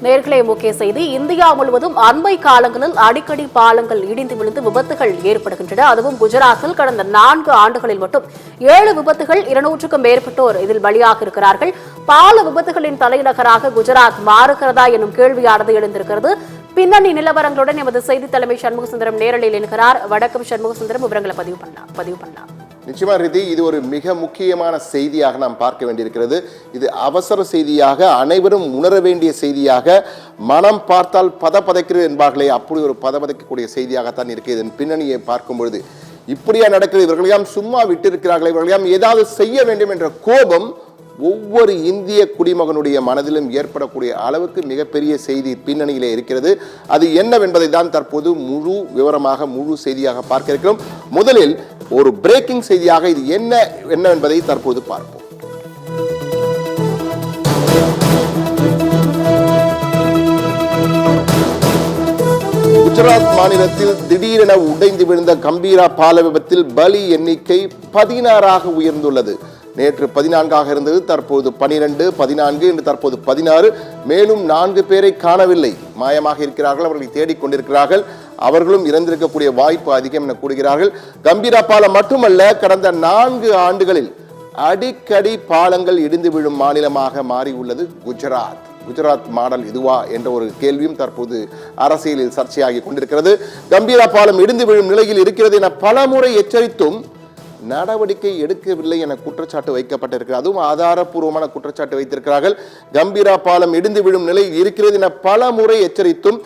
நேர்களே, முக்கிய செய்தி. இந்தியா முழுவதும் அண்மை காலங்களில் அடிக்கடி பாலங்கள் இடிந்து விழுந்து விபத்துகள் ஏற்படுகின்றன. அதுவும் குஜராத்தில் கடந்த 4 ஆண்டுகளில் மட்டும் 7 விபத்துகள், 200க்கும் மேற்பட்டோர் இதில் பலியாக இருக்கிறார்கள். பால விபத்துகளின் தலைநகராக குஜராத் மாறுகிறதா எனும் கேள்வியானது எழுந்திருக்கிறது. பின்னணி நிலவரங்களுடன் எமது செய்தி தலைமை சண்முகசுந்தரம் நேரலையில் இருக்கிறார். வணக்கம் சண்முகசுந்தரம், விவரங்களை பதிவு பண்ணலாம். நிச்சயமா ரீதி, இது ஒரு மிக முக்கியமான செய்தியாக நாம் பார்க்க வேண்டியிருக்கிறது. இது அவசர செய்தியாக, அனைவரும் உணர வேண்டிய செய்தியாக, மனம் பார்த்தால் பதைக்கிறது என்பார்களே, அப்படி ஒரு பதைக்கக்கூடிய செய்தியாகத்தான் இருக்கு. இதன் பின்னணியை பார்க்கும் பொழுது இப்படியா நடக்கிறது, இவர்களையாம் சும்மா விட்டிருக்கிறார்களே, இவர்களையாம் ஏதாவது செய்ய வேண்டும் என்ற கோபம் ஒவ்வொரு இந்திய குடிமகனுடைய மனதிலும் ஏற்படக்கூடிய அளவுக்கு மிகப்பெரிய செய்தி பின்னணியிலே இருக்கிறது. அது என்னவென்பதை தான் தற்போது முழு விவரமாக, முழு செய்தியாக பார்க்க இருக்கிறோம். முதலில் ஒரு பிரேக்கிங் செய்தியாக இது என்னவென்பதை தற்போது பார்ப்போம். குஜராத் மாநிலத்தில் திடீரென உடைந்து விழுந்த கம்பீரா பால விபத்தில் பலி எண்ணிக்கை 16 உயர்ந்துள்ளது. நேற்று 14 இருந்தது, தற்போது 12, 14 என்று தற்போது 16. மேலும் 4 பேரை காணவில்லை, மாயமாக இருக்கிறார்கள். அவர்களை தேடிக்கொண்டிருக்கிறார்கள். அவர்களும் இறந்திருக்கக்கூடிய வாய்ப்பு அதிகம் என கூறுகிறார்கள். கம்பீரா பாலம் மட்டுமல்ல, கடந்த 4 ஆண்டுகளில் அடிக்கடி பாலங்கள் இடிந்து விழும் மாநிலமாக மாறியுள்ளது குஜராத். குஜராத் மாடல் இதுவா என்ற ஒரு கேள்வியும் தற்போது அரசியலில் சர்ச்சையாகி கொண்டிருக்கிறது. கம்பீரா பாலம் இடிந்து விழும் நிலையில் இருக்கிறது என பல முறை எச்சரித்தும் நடவடிக்கை எடுக்கவில்லை என குற்றச்சாட்டு வைக்கப்பட்டிருக்கிறது. அதுவும் ஆதாரப்பூர்வமான குற்றச்சாட்டு வைத்திருக்கிறார்கள். கம்பீரா பாலம் இடிந்து விழும் நிலையில் இருக்கிறது என பல முறை எச்சரித்தும்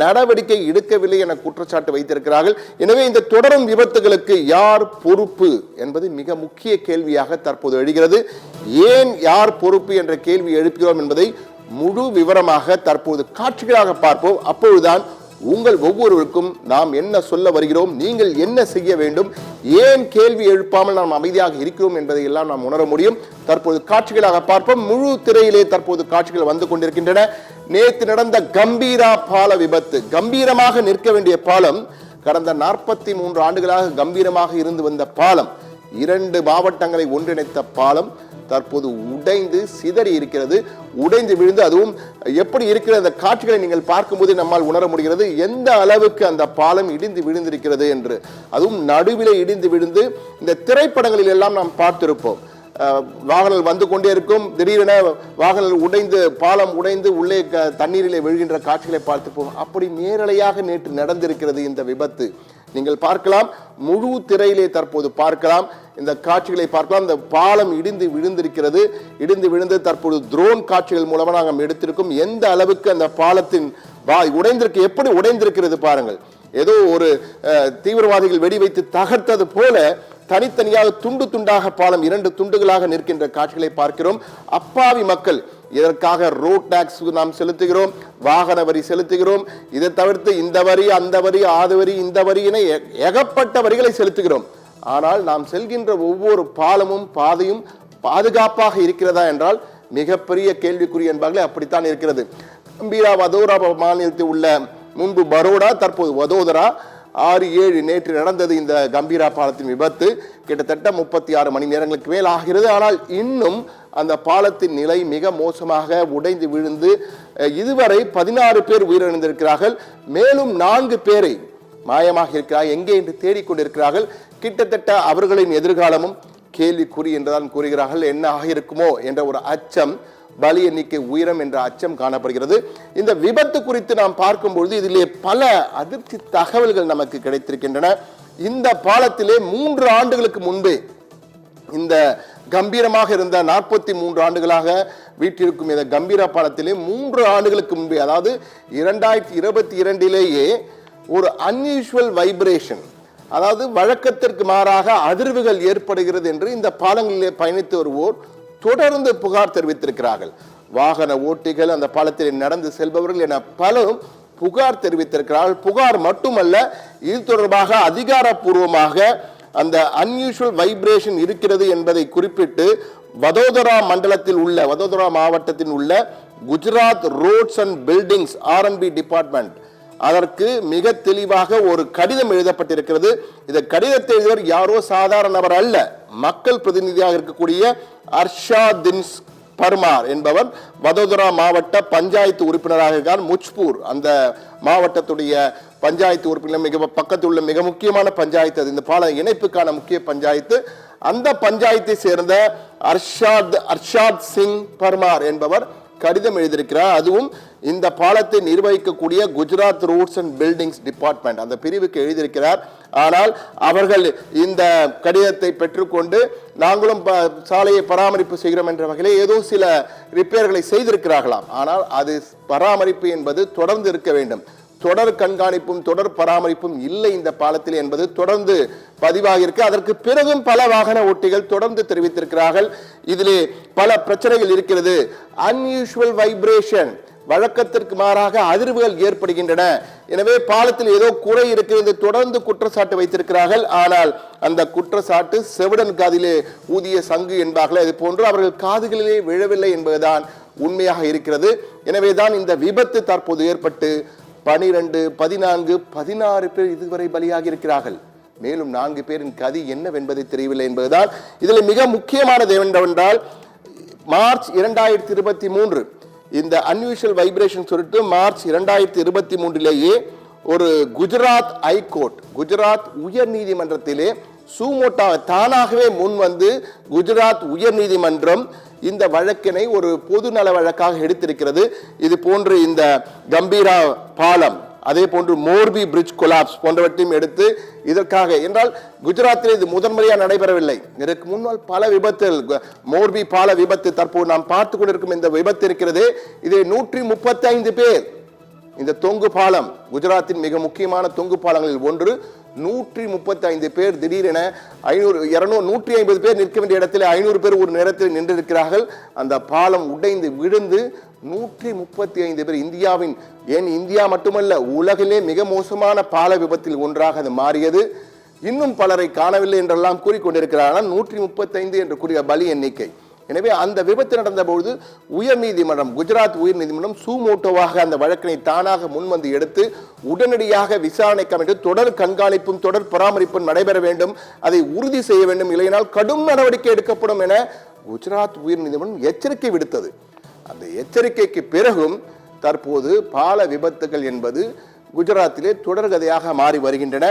நடவடிக்கை எடுக்கவில்லை என குற்றச்சாட்டு வைத்திருக்கிறார்கள். எனவே இந்த தொடரும் விபத்துகளுக்கு யார் பொறுப்பு என்பது மிக முக்கிய கேள்வியாக தற்போது எழுகிறது. ஏன் யார் பொறுப்பு என்ற கேள்வி எழுப்புகிறோம் என்பதை முழு விவரமாக தற்போது காட்சிகளாக பார்ப்போம். அப்பொழுதுதான் உங்கள் ஒவ்வொருவருக்கும் நாம் என்ன சொல்ல வருகிறோம், நீங்கள் என்ன செய்ய வேண்டும், ஏன் கேள்வி எழுப்பாமல் நாம் அமைதியாக இருக்கிறோம் என்பதை எல்லாம் நாம் உணர முடியும். தற்போது காட்சிகளாக பார்ப்போம். முழு திரையிலே தற்போது காட்சிகள் வந்து கொண்டிருக்கின்றன. நேற்று நடந்த கம்பீரா பால விபத்து, கம்பீரமாக நிற்க வேண்டிய பாலம், கடந்த 43 ஆண்டுகளாக கம்பீரமாக இருந்து வந்த பாலம், 2 மாவட்டங்களை ஒன்றிணைத்த பாலம் தற்போது உடைந்து சிதறி இருக்கிறது. உடைந்து விழுந்து, அதுவும் எப்படி இருக்கிற அந்த காட்சிகளை நீங்கள் பார்க்கும்போது நம்மால் உணர முடிகிறது எந்த அளவுக்கு அந்த பாலம் இடிந்து விழுந்திருக்கிறது என்று. அதுவும் நடுவிலே இடிந்து விழுந்து, இந்த திரைப்படங்களில் எல்லாம் நாம் பார்த்திருப்போம். வாகனங்கள் வந்து கொண்டே இருக்கும், திடீரென வாகனங்கள் உடைந்து, பாலம் உடைந்து உள்ளே தண்ணீரிலே விழுகின்ற காட்சிகளை பார்த்திருப்போம். அப்படி நேரலையாக நேற்று நடந்திருக்கிறது இந்த விபத்து. நீங்கள் பார்க்கலாம், முழு திரையிலே தற்போது பார்க்கலாம், இந்த காட்சிகளை பார்க்கலாம். இந்த பாலம் இடிந்து விழுந்திருக்கிறது. இடிந்து விழுந்து தற்போது ட்ரோன் காட்சிகள் மூலமாக நாங்கள் எடுத்திருக்கோம். எந்த அளவுக்கு அந்த பாலத்தின் உடைந்திருக்கு, எப்படி உடைந்திருக்கிறது பாருங்கள். ஏதோ ஒரு தீவிரவாதிகள் வெடி வைத்து தகர்த்தது போல தனித்தனியாக துண்டு துண்டாக பாலம் 2 துண்டுகளாக நிற்கின்ற காட்சிகளை பார்க்கிறோம். அப்பாவி மக்கள், இதற்காக ரோட் டாக்ஸ் நாம் செலுத்துகிறோம், வாகன வரி செலுத்துகிறோம். இதை தவிர்த்து இந்த வரி, அந்த வரி, ஆது வரி, இந்த வரி என ஏகப்பட்ட வரிகளை செலுத்துகிறோம். ஆனால் நாம் செல்கின்ற ஒவ்வொரு பாலமும் பாதையும் பாதுகாப்பாக இருக்கிறதா என்றால் மிகப்பெரிய கேள்விக்குறி என்பார்களே, அப்படித்தான் இருக்கிறது. கம்பீரா வதோதரா மாநிலத்தில் உள்ள, முன்பு பரோடா, தற்போது வதோதரா, 6-7 நேற்று நடந்தது இந்த கம்பீரா பாலத்தின் விபத்து. கிட்டத்தட்ட 36 மணி நேரங்களுக்கு மேல் ஆகிறது. ஆனால் இன்னும் அந்த பாலத்தின் நிலை மிக மோசமாக உடைந்து விழுந்து இதுவரை 16 பேர் உயிரிழந்திருக்கிறார்கள். மேலும் 4 பேரை மாயமாக இருக்கிறார்கள், எங்கே என்று தேடிக்கொண்டிருக்கிறார்கள். கிட்டத்தட்ட அவர்களின் எதிர்காலமும் கேள்விக்குறி என்றுதான் கூறுகிறார்கள். என்ன ஆகியிருக்குமோ என்ற ஒரு அச்சம், பலி எண்ணிக்கை உயரம் என்ற அச்சம் காணப்படுகிறது. இந்த விபத்து குறித்து நாம் பார்க்கும்பொழுது இதிலே பல அதிர்ச்சி தகவல்கள் நமக்கு கிடைத்திருக்கின்றன. இந்த பாலத்திலே 3 ஆண்டுகளுக்கு முன்பே, இந்த கம்பீரமாக இருந்த 43 ஆண்டுகளாக வீட்டிற்கும் இந்த கம்பீரா பாலத்திலே 3 ஆண்டுகளுக்கு முன்பே, அதாவது 2022 ஒரு அன்யூஷுவல் வைப்ரேஷன், அதாவது வழக்கத்திற்கு மாறாக அதிர்வுகள் ஏற்படுகிறது என்று இந்த பாலங்களிலே பயணித்து வருவோர் தொடர்ந்து புகார் தெரிவித்திருக்கிறார்கள். வாகன ஓட்டிகள், அந்த பாலத்தில் நடந்து செல்பவர்கள் என பலரும் புகார் தெரிவித்திருக்கிறார்கள். புகார் மட்டுமல்ல, இது தொடர்பாக அதிகாரப்பூர்வமாக அந்த அன்யூஷுவல் வைப்ரேஷன் இருக்கிறது என்பதை குறிப்பிட்டு வதோதரா மண்டலத்தில் உள்ள, வதோதரா மாவட்டத்தில் உள்ள Gujarat roads and buildings R&B department, அதற்கு மிக தெளிவாக ஒரு கடிதம் எழுதப்பட்டிருக்கிறது. இந்த கடிதத்தை எழுதியவர் யாரோ சாதாரண நபர் அல்ல, மக்கள் பிரதிநிதியாக இருக்கக்கூடிய அர்ஷாதின் பர்மார் என்பவர் வதோதரா மாவட்ட பஞ்சாயத்து உறுப்பினராக இருக்கிறார். முஜ்பூர் அந்த மாவட்டத்துடைய பஞ்சாயத்து உறுப்பினர், மிக பக்கத்தில் உள்ள மிக முக்கியமான பஞ்சாயத்து அது, இந்த பால இணைப்புக்கான முக்கிய பஞ்சாயத்து. அந்த பஞ்சாயத்தை சேர்ந்த அர்ஷாத் சிங் பர்மார் என்பவர் கடிதம் எழுதியிருக்கிறார். அதுவும் இந்த பாலத்தை நிர்வகிக்கக்கூடிய Gujarat roads and buildings department அந்த பிரிவுக்கு எழுதியிருக்கிறார். ஆனால் அவர்கள் இந்த கடிதத்தை பெற்றுக்கொண்டு நாங்களும் சாலையை பராமரிப்பு செய்கிறோம் என்ற வகையில் ஏதோ சில ரிப்பேர்களை செய்திருக்கிறார்களாம். ஆனால் அது பராமரிப்பு என்பது தொடர்ந்து இருக்க வேண்டும். தொடர் கண்காணிப்பும் தொடர் பராமரிப்பும் இல்லை இந்த பாலத்தில் என்பது தொடர்ந்து பதிவாகி இருக்கு. அதற்கு பிறகும் பல வாகன ஓட்டிகள் தொடர்ந்து தெரிவித்திருக்கிறார்கள். இதிலே பல பிரச்சனைகள் இருக்கிறது. அன்யூஷுவல் வைப்ரேஷன், வழக்கத்திற்கு மாறாக அதிர்வுகள் ஏற்படுகின்றன. எனவே பாலத்தில் ஏதோ குறை இருக்கிறது தொடர்ந்து குற்றச்சாட்டு வைத்திருக்கிறார்கள். ஆனால் அந்த குற்றச்சாட்டு செவிடன் காதிலே ஊதிய சங்கு என்பார்கள். அது போன்று அவர்கள் காதுகளிலே விழவில்லை என்பதுதான் உண்மையாக இருக்கிறது. எனவேதான் இந்த விபத்து தற்போது ஏற்பட்டு 12, 14, 16 பேர் இதுவரை பலியாகி இருக்கிறார்கள். மேலும் 4 பேரின் கதி என்னவென்பதை தெரியவில்லை என்பதுதான் இதில் மிக முக்கியமானது. என்னவென்றால் மார்ச் 2023 இந்த அன்யூஷுவல் வைப்ரேஷன் சொல்லிட்டு மார்ச் 2023 ஒரு குஜராத் ஹைகோர்ட், குஜராத் உயர் நீதிமன்றத்திலே சூமோட்டா தானாகவே முன் வந்து குஜராத் உயர் நீதிமன்றம் இந்த வழக்கினை ஒரு பொது நல வழக்காக எடுத்திருக்கிறது. இது போன்று இந்த கம்பீரா பாலம், அதே போன்று மோர்பி பிரிட்ஜ் கொலாப்ஸ் போன்றவற்றையும் எடுத்து இதற்காக என்றால் குஜராத்தில் இது முதன்முறையாக நடைபெறவில்லை. இதற்கு முன்னால் பல விபத்துகள், மோர்பி பால விபத்து, தற்போது நாம் பார்த்து கொண்டிருக்கும் இந்த விபத்து இருக்கிறது. இது 135 பேர். இந்த தொங்கு பாலம் குஜராத்தின் மிக முக்கியமான தொங்கு பாலங்களில் ஒன்று. 135 பேர் திடீரென 500, 200, 150 பேர் நிற்க வேண்டிய இடத்தில் 500 பேர் ஒரு நேரத்தில் நின்றிருக்கிறார்கள். அந்த பாலம் உடைந்து விழுந்து 135 பேர். இந்தியாவின், ஏன் இந்தியா மட்டுமல்ல உலகிலே மிக மோசமான பால விபத்தில் ஒன்றாக அது மாறியது. இன்னும் பலரை காணவில்லை என்றெல்லாம் கூறிக்கொண்டிருக்கிறார்கள். 135 என்று கூறிய பலி எண்ணிக்கை. எனவே அந்த விபத்து நடந்த பொழுது உயர் நீதிமன்றம், குஜராத் உயர் நீதிமன்றம் சூமோட்டோவாக அந்த வழக்கினை தானாக முன்வந்து எடுத்து உடனடியாக விசாரணைக்கு அமைத்து தொடர் கண்காணிப்பும் தொடர் பராமரிப்பும் நடைபெற வேண்டும், அதை உறுதி செய்ய வேண்டும், இல்லையினால் கடும் நடவடிக்கை எடுக்கப்படும் என குஜராத் உயர் நீதிமன்றம் எச்சரிக்கை விடுத்தது. அந்த எச்சரிக்கைக்கு பிறகும் தற்போது பால விபத்துகள் என்பது குஜராத்திலே தொடர்கதையாக மாறி வருகின்றன.